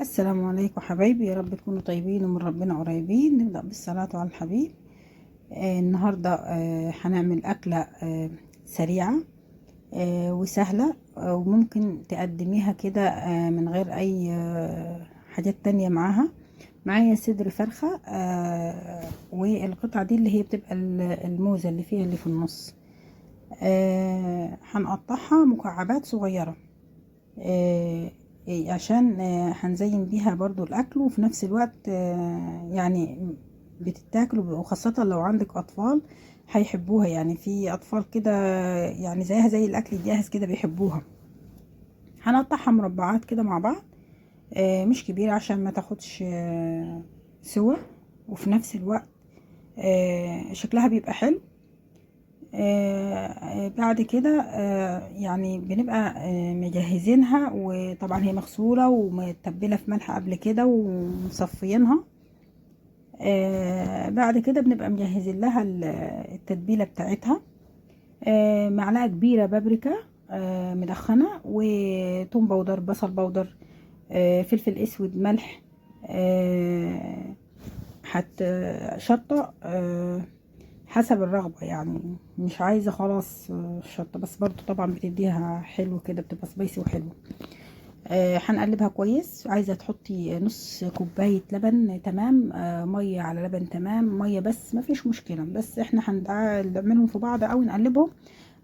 السلام عليكم حبايبي، يا رب تكونوا طيبين ومن ربنا قريبين. نبدأ بالصلاة على الحبيب. النهاردة هنعمل أكلة سريعة وسهلة، وممكن تقدميها كده من غير أي حاجات تانية معاها. معايا صدر فرخة والقطعة دي اللي هي بتبقى الموزة اللي فيها اللي في النص. هنقطعها مكعبات صغيرة عشان هنزين بيها برضو الاكل، وفي نفس الوقت يعني بتتاكل، وخاصة لو عندك اطفال هيحبوها. يعني في اطفال كده يعني زيها زي الاكل الجاهز كده بيحبوها. هنقطعها مربعات كده مع بعض، مش كبيرة عشان ما تاخدش سوا، وفي نفس الوقت شكلها بيبقى حلو. بعد كده يعني بنبقى مجهزينها، وطبعا هي مغسولة ومتبلة في ملح قبل كده ومصفيينها. بعد كده بنبقى مجهزين لها التتبيلة بتاعتها. معلقة كبيرة بابريكا مدخنة، وتوم بودر، بصل بودر، فلفل اسود، ملح، شطة حسب الرغبة. يعني مش عايزة خلاص شطة بس، برضو طبعا بتديها حلو كده، بتبقى سبايسي وحلو. هنقلبها كويس. عايزة تحطي نص كوباية لبن تمام، مية على لبن تمام، مية بس ما فيش مشكلة، بس احنا هنعملهم في بعض او نقلبهم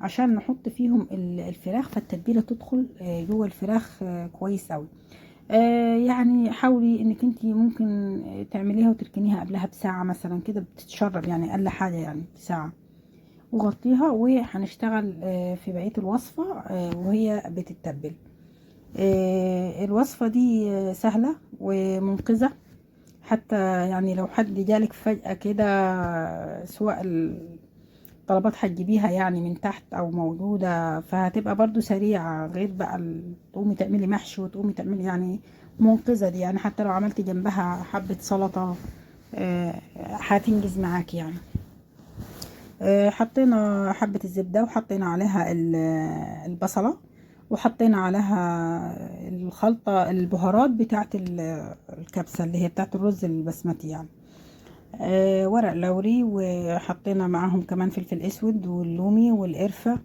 عشان نحط فيهم الفراخ، فالتتبيلة تدخل جوه الفراخ كويس اوي. يعني حاولي انك انتي ممكن تعمليها وتركنيها قبلها بساعة مثلا كده، بتتشرب يعني اقل حاجة يعني ساعة، وغطيها. وهنشتغل في بقية الوصفة وهي بتتبل. الوصفة دي سهلة ومنقذة، حتى يعني لو حد جالك فجأة كده، سواء الطلبات هتجيبيها يعني من تحت او موجودة، فهتبقى برضو سريعة، غير بقى تقومي تعملي محشي وتقومي تعملي يعني. منقذة دي يعني حتى لو عملتي جنبها حبة سلطة هتنجز معاكي يعني. حطينا حبة الزبدة، وحطينا عليها البصلة، وحطينا عليها الخلطة البهارات بتاعت الكبسة اللي هي بتاعت الرز البسمتي يعني. ورق لوري، وحطينا معاهم كمان فلفل اسود واللومي والقرفة.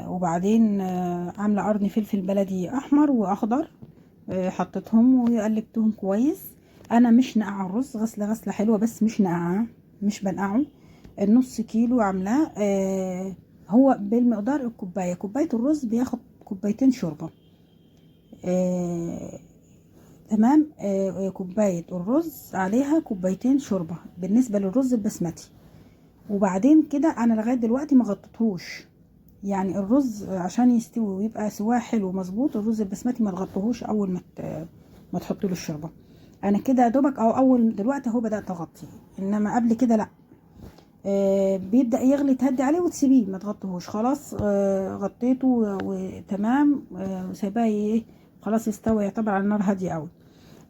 وبعدين عاملة قرن فلفل بلدي احمر واخضر، حطيتهم وقلبتهم كويس. انا مش نقع الرز، غسلة حلوة بس مش نقعه، مش بنقعه. النص كيلو عاملاه هو بالمقدار الكوباية، كوباية الرز بياخد كوبايتين شوربة. آه تمام. كوباية الرز عليها كوبايتين شوربة بالنسبة للرز البسمتي. وبعدين كده انا لغاية دلوقتي ما غطيتهوش، يعني الرز عشان يستوي ويبقى سواه حلو مظبوط، الرز البسمتي ما تغطيهوش اول ما تحطي له الشوربة. انا كده دوبك او اول دلوقتي اهو بدأت اغطيه، انما قبل كده لا. بيبدأ يغلي تهدي عليه وتسيبيه ما تغطيهوش. خلاص غطيته وتمام، وسايباه ايه، خلاص استوى، يعتبر على النار هاديه قوي.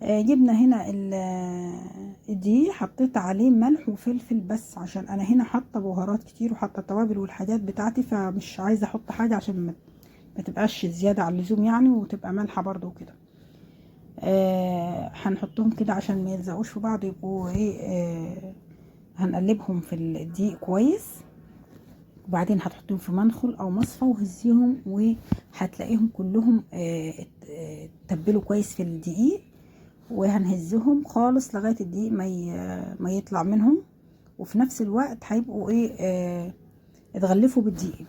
جبنا هنا الدقيق، حطيت عليه ملح وفلفل بس، عشان انا هنا حاطه بهارات كتير وحاطه التوابل والحاجات بتاعتي، فمش عايزه احط حاجه عشان ما تبقاش زياده عن اللزوم يعني، وتبقى مالحه برضو وكده. هنحطهم كده عشان ما يلزقوش في بعض، يبقوا ايه. هنقلبهم في الدقيق كويس، وبعدين هتحطيهم في منخل او مصفى وهزيهم، وهتلاقيهم كلهم تبلوا كويس في الدقيق. وهنهزهم خالص لغايه الدقيق ما يطلع منهم، وفي نفس الوقت هيبقوا ايه اتغلفوا بالدقيق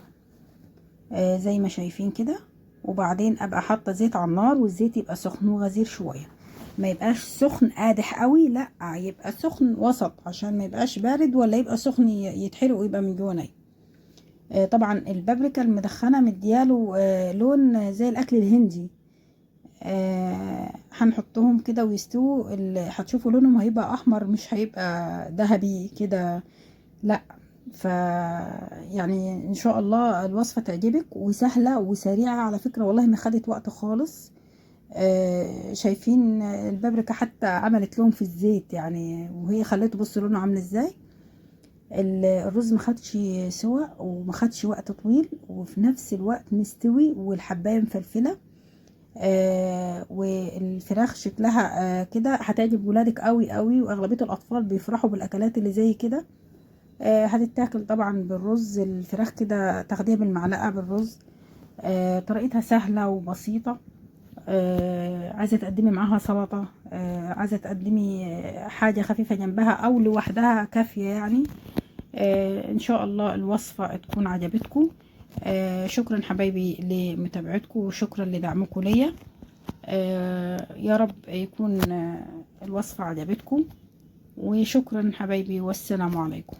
زي ما شايفين كده. وبعدين ابقى حاطه زيت على النار، والزيت يبقى سخن وغزير شويه، ما يبقاش سخن قادح قوي، لا يبقى سخن وسط، عشان ما يبقاش بارد ولا يبقى سخن يتحرق ويبقى من جوه ني. طبعا البابريكا المدخنه مدياله لون زي الاكل الهندي. هنحطهم كده ويستووا، هتشوفوا لونهم هيبقى احمر، مش هيبقى ذهبي كده، لا. ف يعني ان شاء الله الوصفه تعجبك، وسهله وسريعه على فكره، والله ما خدت وقت خالص. شايفين البابريكا حتى عملت لون في الزيت يعني، وهي خليته، بص لونه عامل ازاي. الرز ما خدش سوا وما خدش وقت طويل، وفي نفس الوقت مستوي، والحبايه مفلفله. والفراخ شكلها كده هتعجب ولادك قوي قوي، واغلبيه الاطفال بيفرحوا بالاكلات اللي زي كده. هتتاكل طبعا بالرز. الفراخ كده تاخديها بالمعلقه بالرز. طريقتها سهله وبسيطه. عايزه تقدمي معاها سلطه، عايزه تقدمي حاجه خفيفه جنبها او لوحدها كافيه يعني. ان شاء الله الوصفه تكون عجبتكم. شكرا حبايبي لمتابعتكم، وشكرا لدعمكم ليا. يا رب يكون الوصفه عجبتكم، وشكرا حبايبي، والسلام عليكم.